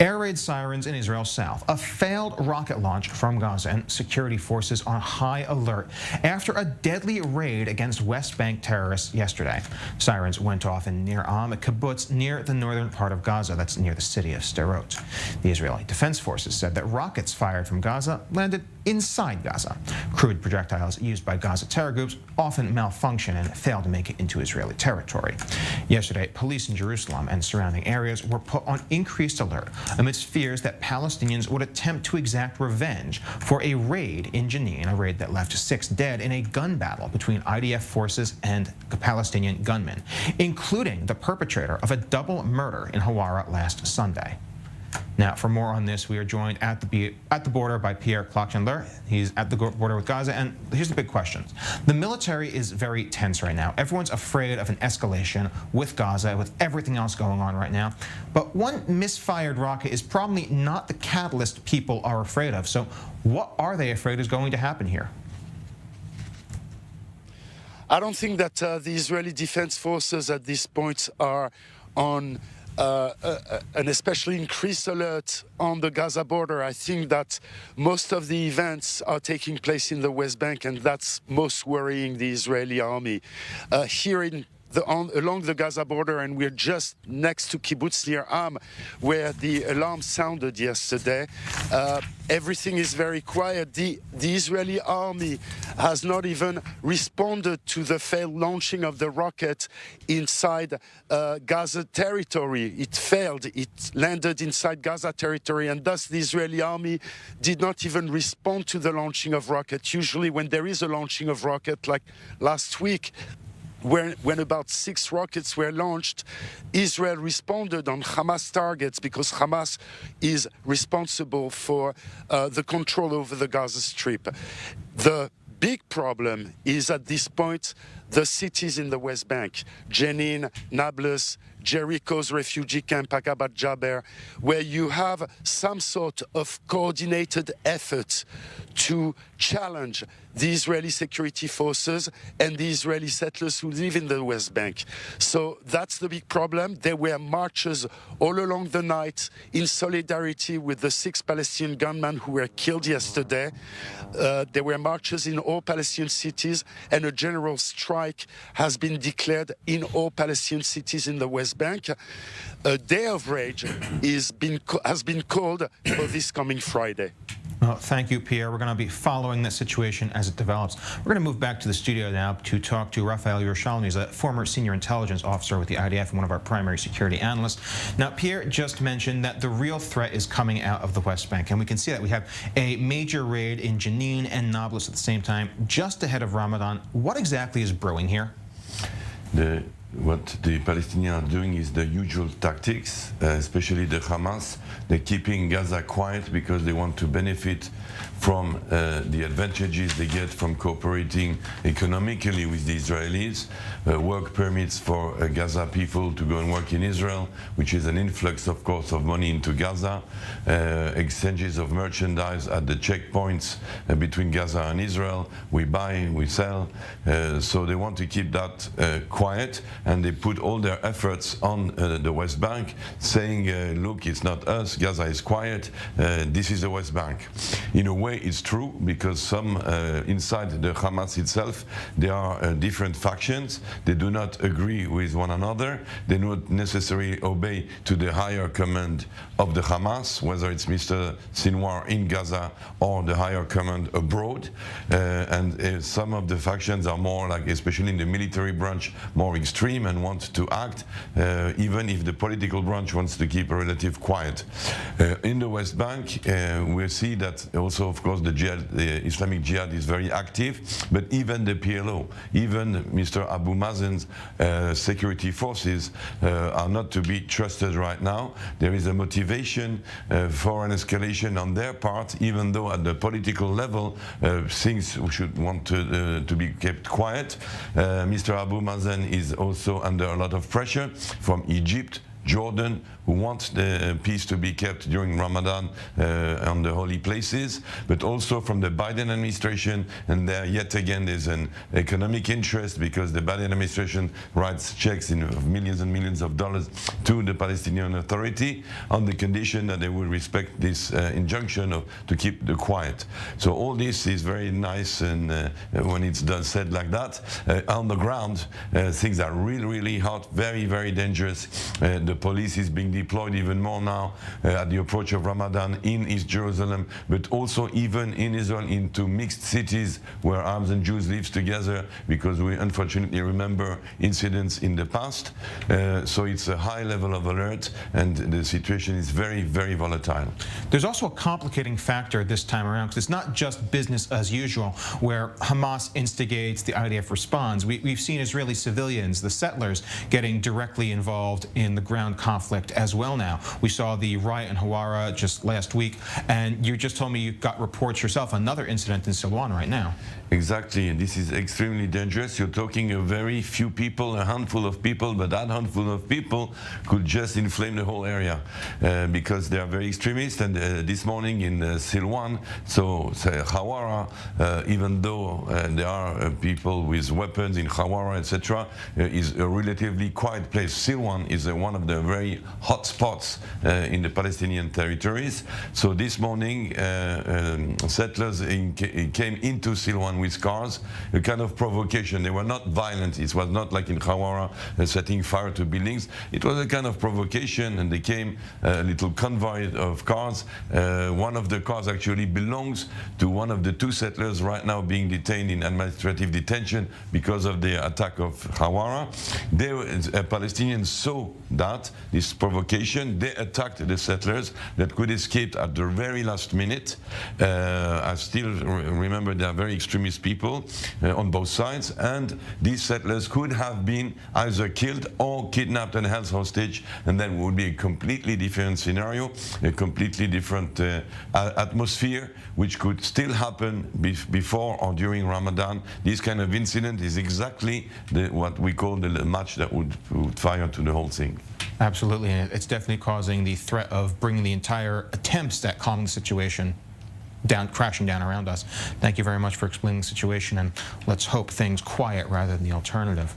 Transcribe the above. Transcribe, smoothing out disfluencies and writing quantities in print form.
Air raid sirens in Israel's south, a failed rocket launch from Gaza, and security forces on high alert after a deadly raid against West Bank terrorists yesterday. Sirens went off in Nir Am, a kibbutz near the northern part of Gaza, that's near the city of Sderot. The Israeli Defense Forces said that rockets fired from Gaza landed inside Gaza. Crude projectiles used by Gaza terror groups often malfunction and fail to make it into Israeli territory. Yesterday, police in Jerusalem and surrounding areas were put on increased alert amidst fears that Palestinians would attempt to exact revenge for a raid in Jenin, a raid that left 6 dead in a gun battle between IDF forces and Palestinian gunmen, including the perpetrator of a double murder in Huwara last Sunday. Now, for more on this, we are joined at the border by Pierre Klochendler. He's at the border with Gaza, and here's the big questions. The military is very tense right now. Everyone's afraid of an escalation with Gaza, with everything else going on right now. But one misfired rocket is probably not the catalyst people are afraid of. So what are they afraid is going to happen here? I don't think that the Israeli Defense Forces at this point are on an especially increased alert on the Gaza border. I think that most of the events are taking place in the West Bank, and that's most worrying the Israeli army. Here along the Gaza border, and we're just next to kibbutz Nir Am, where the alarm sounded yesterday. Everything is very quiet. The Israeli army has not even responded to the failed launching of the rocket inside Gaza territory. It failed. It landed inside Gaza territory, and thus the Israeli army did not even respond to the launching of rockets. Usually when there is a launching of rocket, like last week, when about 6 rockets were launched, Israel responded on Hamas targets because Hamas is responsible for the control over the Gaza Strip. The big problem is at this point the cities in the West Bank, Jenin, Nablus, Jericho's refugee camp, Aqaba Jaber, where you have some sort of coordinated effort to challenge the Israeli security forces and the Israeli settlers who live in the West Bank. So that's the big problem. There were marches all along the night in solidarity with the 6 Palestinian gunmen who were killed yesterday. There were marches in all Palestinian cities, and a general strike has been declared in all Palestinian cities in the West Bank. A day of rage has been called for this coming Friday. Well, thank you, Pierre. We're going to be following the situation as it develops. We're going to move back to the studio now to talk to Raphael Urshan. He's a former senior intelligence officer with the IDF and one of our primary security analysts. Now, Pierre just mentioned that the real threat is coming out of the West Bank, and we can see that we have a major raid in Jenin and Nablus at the same time, just ahead of Ramadan. What exactly is brewing here? What the Palestinians are doing is the usual tactics, especially the Hamas. They're keeping Gaza quiet because they want to benefit from the advantages they get from cooperating economically with the Israelis. Work permits for Gaza people to go and work in Israel, which is an influx, of course, of money into Gaza. Exchanges of merchandise at the checkpoints between Gaza and Israel. We buy, we sell. So they want to keep that quiet, and they put all their efforts on the West Bank, saying, look, it's not us, Gaza is quiet, this is the West Bank. In a way, it's true, because some inside the Hamas itself, there are different factions. They do not agree with one another. They do not necessarily obey to the higher command of the Hamas, whether it's Mr. Sinwar in Gaza or the higher command abroad. And some of the factions are more like, especially in the military branch, more extreme and want to act, even if the political branch wants to keep a relative quiet. In the West Bank, we see that also, of course, the Islamic Jihad is very active, but even the PLO, even Mr. Abu Mazen's security forces are not to be trusted right now. There is a motivation for an escalation on their part, even though at the political level things should want to be kept quiet. Mr. Abu Mazen is also under a lot of pressure from Egypt, Jordan, who want the peace to be kept during Ramadan on the holy places, but also from the Biden administration. And there, yet again, there's an economic interest because the Biden administration writes checks in millions and millions of dollars to the Palestinian Authority on the condition that they will respect this injunction to keep the quiet. So all this is very nice, and when it's done said like that, on the ground things are really, really hot, very, very dangerous. The police is being deployed even more now at the approach of Ramadan in East Jerusalem, but also even in Israel into mixed cities where Arabs and Jews live together, because we unfortunately remember incidents in the past. So it's a high level of alert, and the situation is very, very volatile. There's also a complicating factor this time around, because it's not just business as usual, where Hamas instigates, the IDF responds. We've seen Israeli civilians, the settlers, getting directly involved in the ground conflict as well now. We saw the riot in Huwara just last week, and you just told me you got reports yourself, another incident in Silwan right now. Exactly, and this is extremely dangerous. You're talking a very few people, a handful of people, but that handful of people could just inflame the whole area because they are very extremist. And this morning in Silwan, so Huwara, even though there are people with weapons in Huwara, etc., is a relatively quiet place. Silwan is one of the very hot spots in the Palestinian territories. So this morning, settlers came into Silwan with cars, a kind of provocation. They were not violent. It was not like in Huwara setting fire to buildings. It was a kind of provocation, and they came a little convoy of cars. One of the cars actually belongs to one of the two settlers right now being detained in administrative detention because of the attack of Huwara. Palestinians saw that, this provocation. They attacked the settlers that could escape at the very last minute. I still remember they are very extremist people on both sides, and these settlers could have been either killed or kidnapped and held hostage, and then it would be a completely different scenario, a completely different atmosphere, which could still happen before or during Ramadan. This kind of incident is exactly what we call the match that would fire to the whole thing. Absolutely, and it's definitely causing the threat of bringing the entire attempts at calming the situation crashing down around us. Thank you very much for explaining the situation, and let's hope things quiet rather than the alternative.